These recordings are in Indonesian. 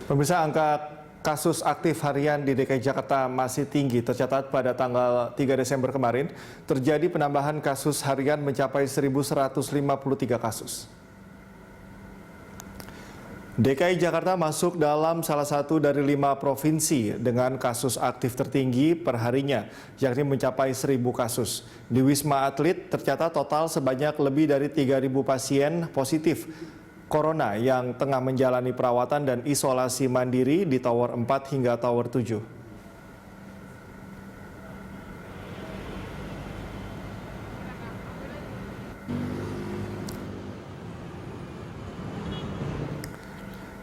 Pemirsa, angka kasus aktif harian di DKI Jakarta masih tinggi. Tercatat pada tanggal 3 Desember kemarin, terjadi penambahan kasus harian mencapai 1.153 kasus. DKI Jakarta masuk dalam salah satu dari 5 provinsi dengan kasus aktif tertinggi perharinya, yakni mencapai 1.000 kasus. Di Wisma Atlet tercatat total sebanyak lebih dari 3.000 pasien positif Corona yang tengah menjalani perawatan dan isolasi mandiri di Tower 4 hingga Tower 7.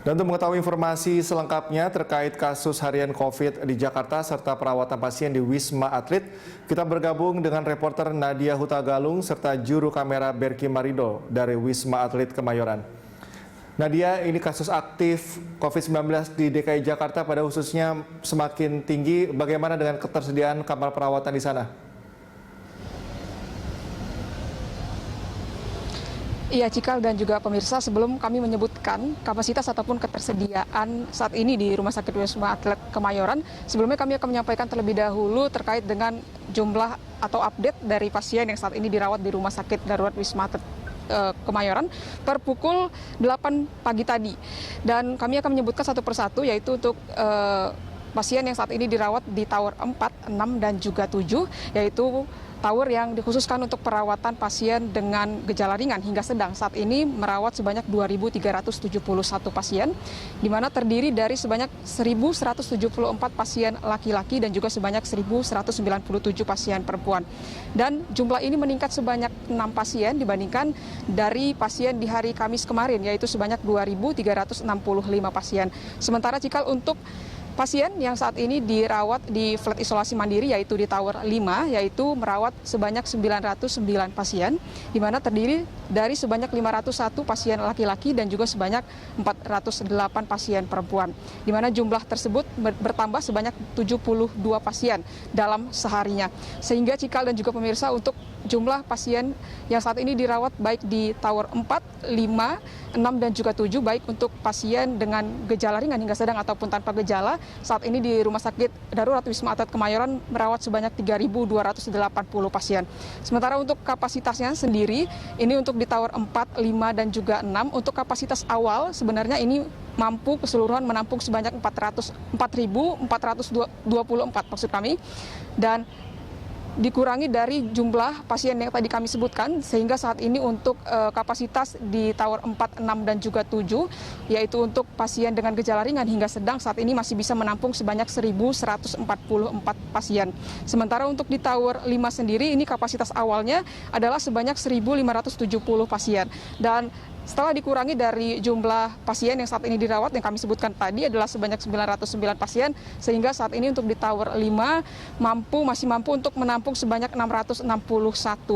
Dan untuk mengetahui informasi selengkapnya terkait kasus harian COVID di Jakarta serta perawatan pasien di Wisma Atlet, kita bergabung dengan reporter Nadia Hutagalung serta juru kamera Berki Marido dari Wisma Atlet Kemayoran. Nadia, ini kasus aktif COVID-19 di DKI Jakarta pada khususnya semakin tinggi. Bagaimana dengan ketersediaan kamar perawatan di sana? Iya, Cikal dan juga pemirsa, sebelum kami menyebutkan kapasitas ataupun ketersediaan saat ini di Rumah Sakit Wisma Atlet Kemayoran, sebelumnya kami akan menyampaikan terlebih dahulu terkait dengan jumlah atau update dari pasien yang saat ini dirawat di Rumah Sakit Darurat Wisma Atlet Kemayoran per pukul 8 pagi tadi. Dan kami akan menyebutkan satu persatu, yaitu untuk pasien yang saat ini dirawat di Tower 4, 6, dan juga 7, yaitu tower yang dikhususkan untuk perawatan pasien dengan gejala ringan hingga sedang. Saat ini merawat sebanyak 2.371 pasien, di mana terdiri dari sebanyak 1.174 pasien laki-laki dan juga sebanyak 1.197 pasien perempuan. Dan jumlah ini meningkat sebanyak 6 pasien dibandingkan dari pasien di hari Kamis kemarin, yaitu sebanyak 2.365 pasien. Sementara Cikal untuk pasien yang saat ini dirawat di flat isolasi mandiri yaitu di Tower 5, yaitu merawat sebanyak 909 pasien, di mana terdiri dari sebanyak 501 pasien laki-laki dan juga sebanyak 408 pasien perempuan, di mana jumlah tersebut bertambah sebanyak 72 pasien dalam seharinya. Sehingga Cikal dan juga pemirsa, untuk jumlah pasien yang saat ini dirawat baik di Tower 4, 5, 6, dan juga 7, baik untuk pasien dengan gejala ringan hingga sedang ataupun tanpa gejala, saat ini di Rumah Sakit Darurat Wisma Atlet Kemayoran merawat sebanyak 3.280 pasien. Sementara untuk kapasitasnya sendiri, ini untuk di Tower 4, 5, dan juga 6, untuk kapasitas awal sebenarnya ini mampu keseluruhan menampung sebanyak 4.424 maksud kami, dan dikurangi dari jumlah pasien yang tadi kami sebutkan, sehingga saat ini untuk kapasitas di Tower 4, 6, dan juga 7, yaitu untuk pasien dengan gejala ringan hingga sedang, saat ini masih bisa menampung sebanyak 1.144 pasien. Sementara untuk di Tower 5 sendiri, ini kapasitas awalnya adalah sebanyak 1.570 pasien. Dan setelah dikurangi dari jumlah pasien yang saat ini dirawat yang kami sebutkan tadi adalah sebanyak 909 pasien, sehingga saat ini untuk di Tower 5 masih mampu untuk menampung sebanyak 661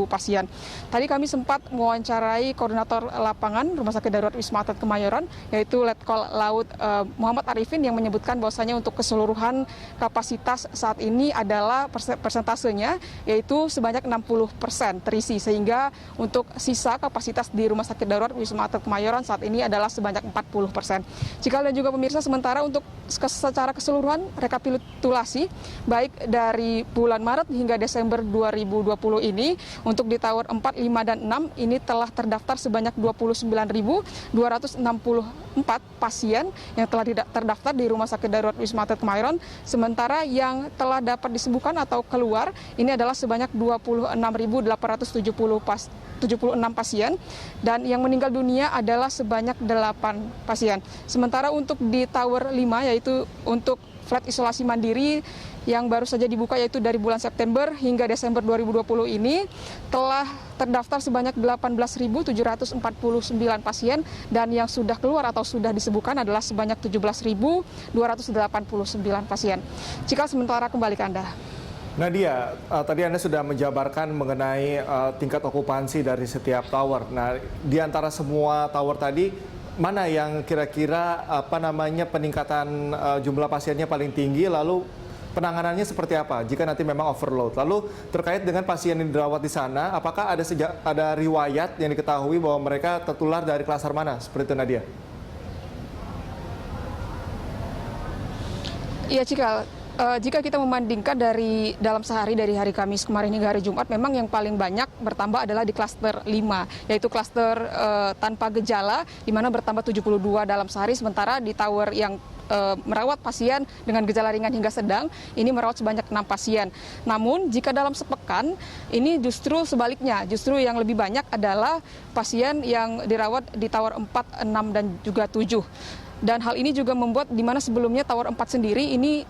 pasien. Tadi kami sempat mewawancarai koordinator lapangan Rumah Sakit Darurat Wisma Atlet Kemayoran, yaitu Letkol Laut Muhammad Arifin, yang menyebutkan bahwasanya untuk keseluruhan kapasitas saat ini adalah persentasenya yaitu sebanyak 60% terisi, sehingga untuk sisa kapasitas di Rumah Sakit Darurat Wisma Atlet Kemayoran saat ini adalah sebanyak 40%. Cikal dan juga pemirsa, sementara untuk secara keseluruhan rekapitulasi baik dari bulan Maret hingga Desember 2020 ini, untuk di Tower 4, 5, dan 6 ini telah terdaftar sebanyak 29.264 pasien yang telah terdaftar di Rumah Sakit Darurat Wisma Atlet Kemayoran. Sementara yang telah dapat disembuhkan atau keluar ini adalah sebanyak 26.876 pasien, dan yang meninggal dunia adalah sebanyak 8 pasien. Sementara untuk di Tower 5, yaitu untuk flat isolasi mandiri yang baru saja dibuka, yaitu dari bulan September hingga Desember 2020 ini, telah terdaftar sebanyak 18.749 pasien, dan yang sudah keluar atau sudah disembuhkan adalah sebanyak 17.289 pasien. Jika sementara kembali ke Anda. Nadia, tadi Anda sudah menjabarkan mengenai tingkat okupansi dari setiap tower. Nah, di antara semua tower tadi, mana yang kira-kira peningkatan jumlah pasiennya paling tinggi, lalu penanganannya seperti apa jika nanti memang overload? Lalu terkait dengan pasien yang dirawat di sana, apakah ada riwayat yang diketahui bahwa mereka tertular dari klaster mana? Seperti itu, Nadia. Iya, Cikal. Jika kita membandingkan dari dalam sehari dari hari Kamis kemarin hingga hari Jumat, memang yang paling banyak bertambah adalah di klaster 5, yaitu klaster tanpa gejala, di mana bertambah 72 dalam sehari, sementara di tower yang merawat pasien dengan gejala ringan hingga sedang, ini merawat sebanyak 6 pasien. Namun, jika dalam sepekan, ini justru sebaliknya, justru yang lebih banyak adalah pasien yang dirawat di tower 4, 6, dan juga 7. Dan hal ini juga membuat di mana sebelumnya tower 4 sendiri ini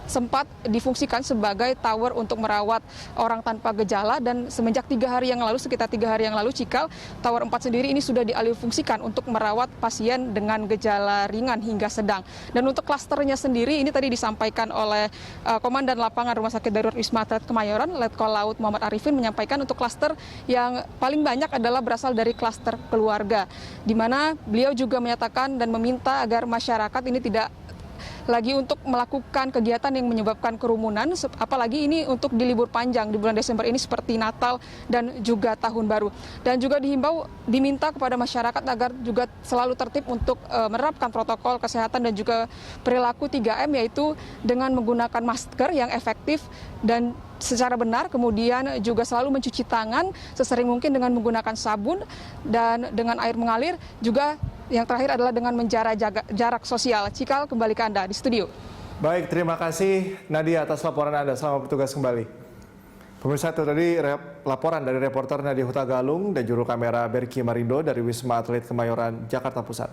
sempat difungsikan sebagai tower untuk merawat orang tanpa gejala, dan semenjak 3 hari yang lalu, sekitar 3 hari yang lalu, Cikal, tower 4 sendiri ini sudah dialihfungsikan untuk merawat pasien dengan gejala ringan hingga sedang. Dan untuk klasternya sendiri, ini tadi disampaikan oleh Komandan Lapangan Rumah Sakit Darurat Wisma Atlet Kemayoran, Letkol Laut Muhammad Arifin, menyampaikan untuk klaster yang paling banyak adalah berasal dari klaster keluarga, di mana beliau juga menyatakan dan meminta agar masyarakat ini tidak lagi untuk melakukan kegiatan yang menyebabkan kerumunan, apalagi ini untuk di libur panjang di bulan Desember ini seperti Natal dan juga Tahun Baru. Dan juga diminta kepada masyarakat agar juga selalu tertib untuk menerapkan protokol kesehatan dan juga perilaku 3M, yaitu dengan menggunakan masker yang efektif dan secara benar, kemudian juga selalu mencuci tangan sesering mungkin dengan menggunakan sabun dan dengan air mengalir, juga yang terakhir adalah dengan menjaga jarak sosial. Cikal, kembali ke Anda di studio. Baik, terima kasih Nadia atas laporan Anda. Selamat bertugas kembali. Pemirsa, itu tadi laporan dari reporter Nadia Hutagalung dan juru kamera Berki Marindo dari Wisma Atlet Kemayoran, Jakarta Pusat.